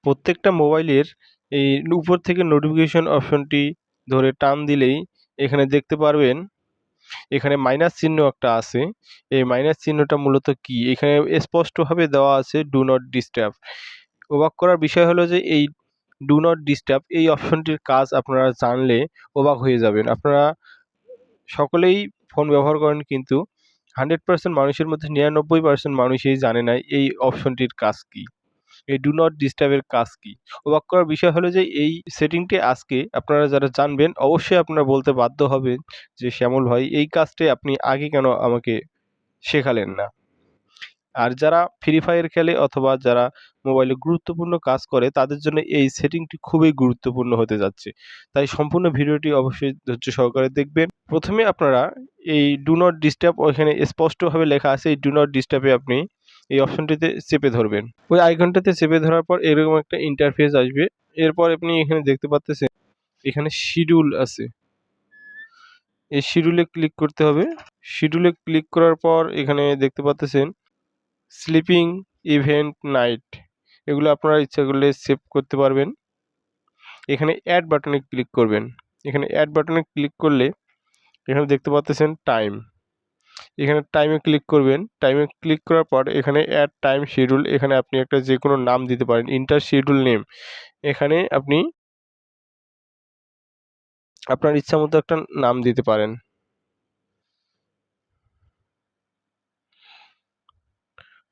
প্রত্যেকটা মোবাইলের এই উপর থেকে নোটিফিকেশন অপশনটি ধরে টান দিলেই এখানে দেখতে পারবেন এখানে মাইনাস চিহ্ন একটা আছে। এই মাইনাস চিহ্নটা মূলত কি, এখানে স্পষ্টভাবে দেওয়া আছে ডু নট ডিস্টার্ব। অবাক করার বিষয় হলো যে এই ডু নট ডিস্টার্ব এই অপশনটির কাজ আপনারা জানলে অবাক হয়ে যাবেন। আপনারা সকলেই ফোন ব্যবহার করেন, কিন্তু 100% মানুষের মধ্যে 99% মানুষই জানে না এই অপশনটির কাজ কি, এই ডু নট ডিস্টার্বের কাজ কি। অবাক করার বিষয় হলো যে এই সেটিংটি আজকে আপনারা যারা জানবেন অবশ্যই আপনারা বলতে বাধ্য হবেন যে শ্যামল ভাই এই কাজটি আপনি আগে কেন আমাকে শেখালেন না। আর যারা ফ্রি ফায়ার খেলে অথবা যারা মোবাইলে গুরুত্বপূর্ণ কাজ করে তাদের জন্য এই সেটিংটি খুবই গুরুত্বপূর্ণ হতে যাচ্ছে। তাই সম্পূর্ণ ভিডিওটি অবশ্যই ধৈর্য সহকারে দেখবেন। প্রথমে আপনারা এই ডু নট ডিস্টার্ব, ওইখানে স্পষ্টভাবে লেখা আছে এই ডু নট ডিস্টার্বে আপনি এই অপশনটিতে চেপে ধরবেন। ওই আইকনটাতে চেপে ধরার পর এরকম একটা ইন্টারফেস আসবে। এরপর আপনি এখানে দেখতে পাচ্ছেন এখানে শিডিউল আছে, এই শিডিউলে ক্লিক করতে হবে। শিডিউলে ক্লিক করার পর এখানে দেখতে পাচ্ছেন স্লিপিং ইভেন্ট নাইট, এগুলো আপনারা ইচ্ছা করলে সেভ করতে পারবেন। এখানে অ্যাড বাটনে ক্লিক করবেন। এখানে অ্যাড বাটনে ক্লিক করলে এখানে দেখতে পাচ্ছেন টাইম, এখানে টাইমে ক্লিক করবেন। টাইমে ক্লিক করার পর এখানে অ্যাড টাইম শিডিউল, এখানে আপনি একটা যে কোনো নাম দিতে পারেন, ইন্টার শিডিউল নেম। এখানে আপনি আপনার ইচ্ছা মতো একটা নাম দিতে পারেন।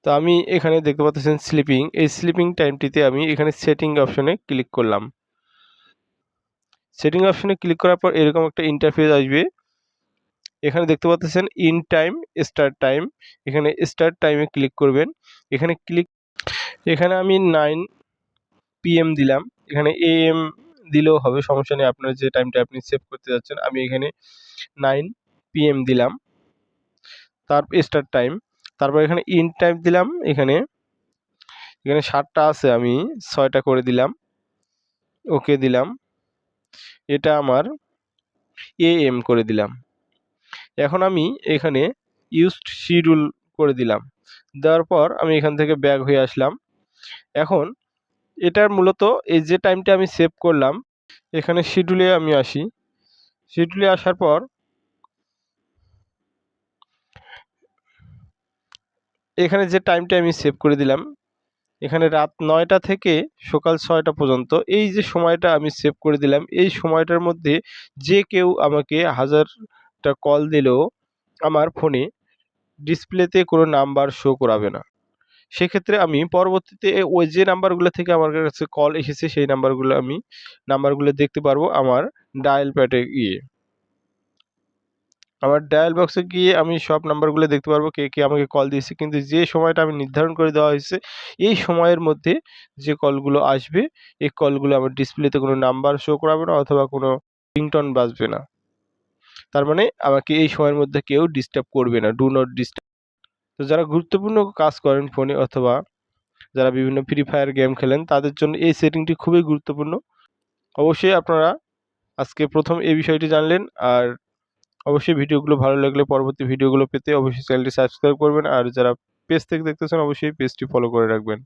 তো আমি এখানে দেখতে পাচ্ছেন স্লিপিং, এই স্লিপিং টাইমটিতে আমি এখানে সেটিং অপশনে ক্লিক করলাম। সেটিং অপশনে ক্লিক করার পর এরকম একটা ইন্টারফেস আসবে। এখানে দেখতে পাচ্ছেন ইন টাইম স্টার্ট টাইম, এখানে স্টার্ট টাইমে ক্লিক করবেন। এখানে আমি 9 PM দিলাম, এখানে AM দিলেও হবে, সমস্যা নেই। আপনার যে টাইমটা আপনি সেভ করতে যাচ্ছেন, আমি এখানে 9 PM দিলাম, তারপর স্টার্ট টাইম, তারপর এখানে ইন টাইম দিলাম। এখানে 7টা আছে, আমি 6টা করে দিলাম, ওকে দিলাম। এটা আমার AM করে দিলাম। এখন আমি এখানে ইউজড শিডিউল করে দিলাম। দেওয়ার পর আমি এখান থেকে ব্যাক হয়ে আসলাম। এখন এটার মূলত এই যে টাইমটা আমি সেভ করলাম, এখানে শিডিউলে আমি আসি। শিডিউলে আসার পর এখানে যে টাইমটা আমি সেভ করে দিলাম, এখানে রাত 9টা থেকে সকাল 6টা পর্যন্ত এই যে সময়টা আমি সেভ করে দিলাম, এই সময়টার মধ্যে যে কেউ আমাকে 1000টা কল দিলেও আমার ফোনে ডিসপ্লেতে কোনো নাম্বার শো করাবে না। সেক্ষেত্রে আমি পরবর্তীতে ওই যে নাম্বারগুলো থেকে আমার কাছে কল এসেছে সেই নাম্বারগুলো দেখতে পারবো আমার ডায়াল প্যাডে গিয়ে। আমার ডায়াল বক্সে গিয়ে আমি সব নাম্বারগুলো দেখতে পারবো কে কে আমাকে কল দিয়েছে, কিন্তু যে সময়টা আমি নির্ধারণ করে দেওয়া হয়েছে এই সময়ের মধ্যে যে কলগুলো আসবে এই কলগুলো আমার ডিসপ্লেতে কোনো নাম্বার শো করাবে না অথবা কোনো রিংটোন বাজবে না। তার মানে আমাকে এই সময়ের মধ্যে কেউ ডিস্টার্ব করবে না, ডু নট ডিস্টার্ব। তো যারা গুরুত্বপূর্ণ কাজ করেন ফোনে অথবা যারা বিভিন্ন ফ্রি ফায়ার গেম খেলেন তাদের জন্য এই সেটিংটি খুবই গুরুত্বপূর্ণ। অবশ্যই আপনারা আজকে প্রথম এই বিষয়টি জানলেন। আর অবশ্যই ভিডিওগুলো ভালো লাগলে পরবর্তী ভিডিওগুলো পেতে অবশ্যই চ্যানেলটি সাবস্ক্রাইব করবেন। আর যারা পেজ থেকে দেখতেছেন অবশ্যই পেজটি ফলো করে রাখবেন।